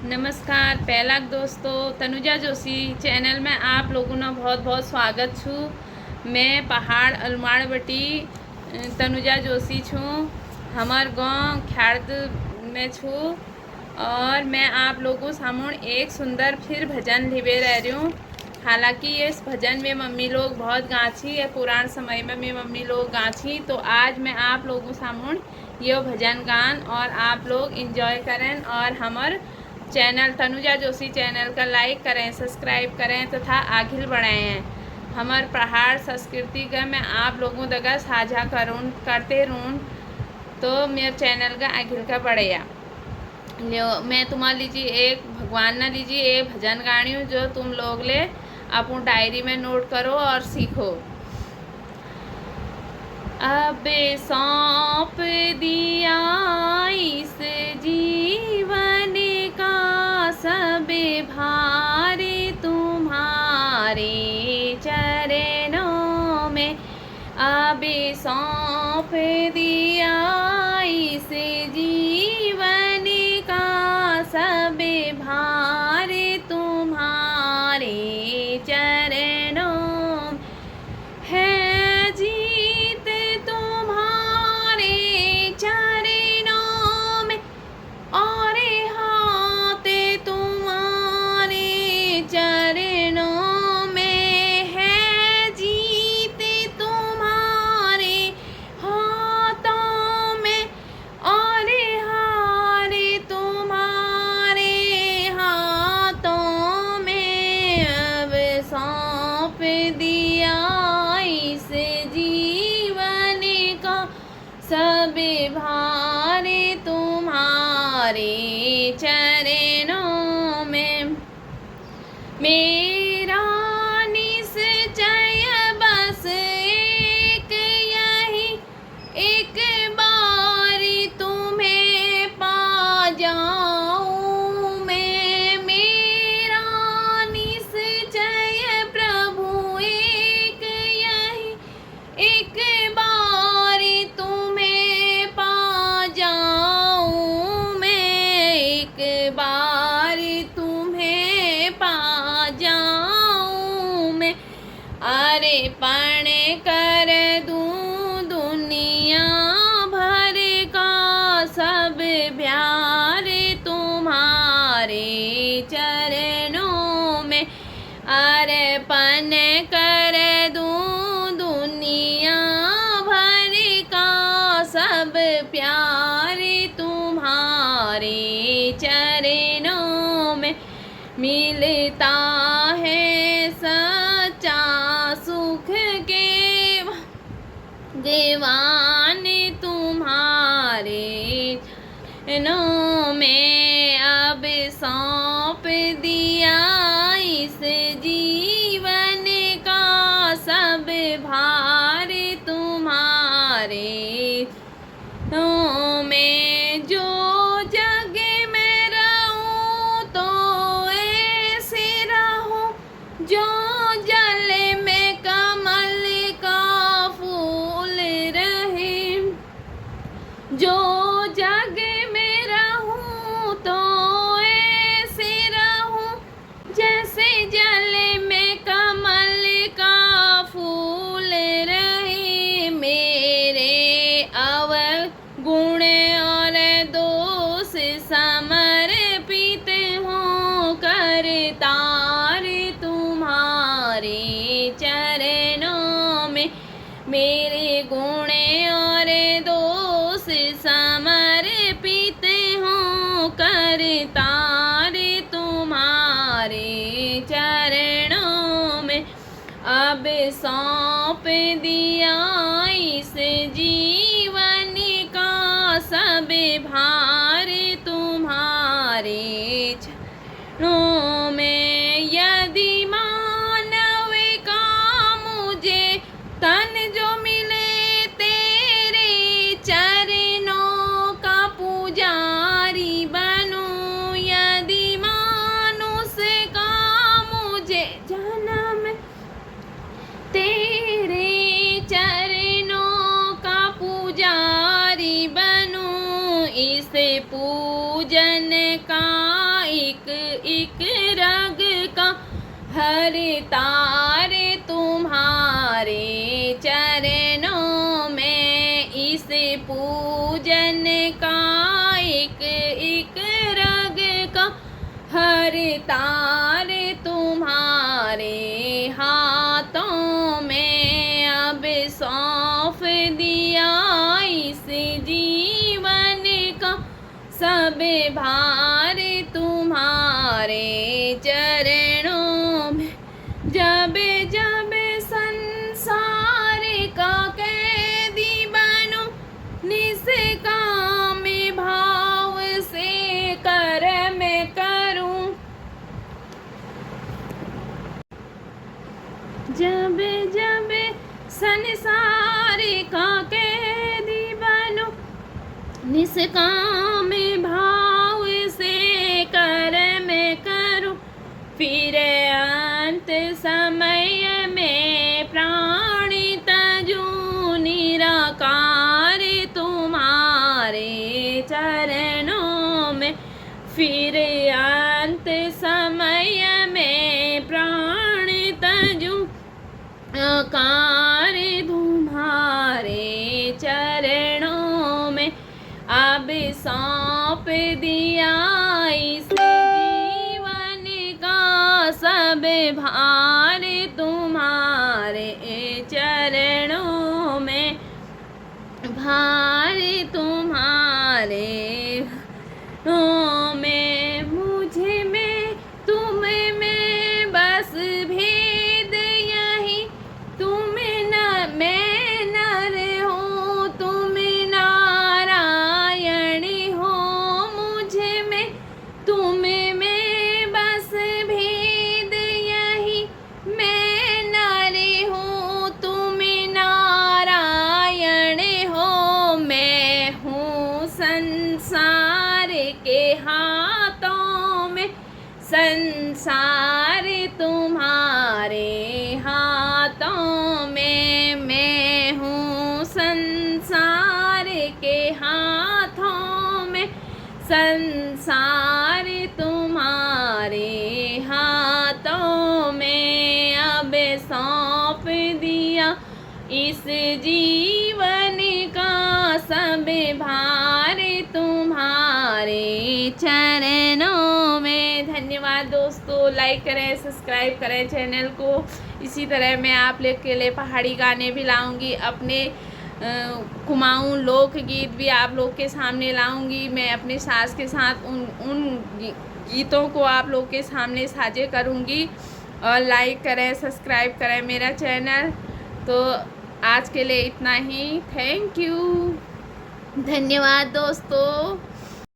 नमस्कार पहला दोस्तों, तनुजा जोशी चैनल में आप लोगों ने बहुत बहुत स्वागत छू। मैं पहाड़ अलमाड़बटी तनुजा जोशी छूँ। हमार गांव ख्यार्द में छू और मैं आप लोगों सामने एक सुंदर फिर भजन लिबे रह रही हूँ। हालांकि इस भजन में मम्मी लोग बहुत गाछी है, पुरान समय में मम्मी लोग गाछी, तो आज मैं आप लोगों सामने ये भजन गान और आप लोग इंजॉय करें और हमार चैनल तनुजा जोशी चैनल का लाइक करें, सब्सक्राइब करें तथा आगे बढ़ाएं। हमार पहाड़ संस्कृति का मैं आप लोगों दगा साझा करते रहूँ तो मेरे चैनल का आगे का बढ़ेगा। मैं तुम्हारे लीजिए एक भगवान ना लीजिए एक भजन गानी हूँ जो तुम लोग ले अपनी डायरी में नोट करो और सीखो। अब सौंप दिया इस जीवन का सब भार तुम्हारे चरणों में। अब सौंप दिया इस जीवन का सब भार तुम्हारे चरणों में। है जीत तुम्हारे चरणों में और हाथ तुम्हारे चरणों में। है जीत तुम्हारे हाथों में और हार तुम्हारे हाथों में। अब सौंप दिया इस जीवन का सब भार तुम्हारे चरणों में। मेरा निश्चय बस एक यही, एक बार तुम्हें पा जाऊं मैं। मेरा निश्चय प्रभु एक यही, एक बार तुम्हें पा जाऊं मैं। एक बार तुम्हें पा जाऊं मैं। अर्पण कर दूं दुनिया भर का सब प्यार तुम्हारे चरणों में। अर्पण कर दूं दुनिया भर का सब प्यार तुम्हारे चरणों में। मिलता है सच्चा सुख के दीवान तुम्हारे चरणों में। अब सौंप दिया इस जीवन का सब भार तुम्हारे में। जो जग में रहूं तो ऐसे रहूं जो जल में कमल का फूल रहे। जो जग में रहूं तो ऐसे रहूं जैसे जल में कमल का फूल रहे। मेरे अवगुण और दोष समर्पित हों करतार तुम्हारे चरणों में। मेरे गुण और दोष समर्पित हों करतार तुम्हारे चरणों में। अब सौंप दिया इस जीवन का सब भार तुम्हारे चरणों में। यदि मानव का मुझे तन जो मिले तेरे चरणों का पुजारी बनूं। यदि मानुष का मुझे जन्म तेरे चरणों का पुजारी बनूं। इस पूजन का एक हर तारे तुम्हारे चरणों में, इस पूजन का एक एक रग का हर तारे तुम्हारे हाथों में, अब सौंप दिया इस जीवन का सब भार तुम्हारे चरणों में। जब जब संसार का कैदी बनूं, निष्काम भाव से कर्म करूं। जब जब संसार का कैदी बनूं, निष्काम भाव से कर्म करूं। फिर अंत समय में प्राण तजूं, निराकार तुम्हारे चरणों में। फिर अंत समय में प्राण तजूं, आकार तुम्हारे चरणों में। अब सौंप दिया इस जीवन का सब भार तुम्हारे चरणों में। भार तुम्हारे में, मुझे में तुम में बस भेद यही। तुम न मैं नर हूँ, तुम नारायण हो। मुझे में तुम में बस भेद यही। मैं नर हूँ, तुम नारायण हो। मैं हूँ संसार के हाथों में, संसार तुम्हारे हाथों में। मैं हूँ संसार के हाथों में, संसार तुम्हारे हाथों में। अब सौंप दिया इस जीवन का सब भार तुम्हारे चरणों में। धन्यवाद दोस्तों, लाइक करें, सब्सक्राइब करें चैनल को। इसी तरह मैं आप लोग के लिए पहाड़ी गाने भी लाऊंगी, अपने कुमाऊँ लोकगीत भी आप लोग के सामने लाऊंगी। मैं अपने सास के साथ उन गीतों को आप लोग के सामने साझे करूंगी। और लाइक करें, सब्सक्राइब करें मेरा चैनल। तो आज के लिए इतना ही। थैंक यू, धन्यवाद दोस्तों।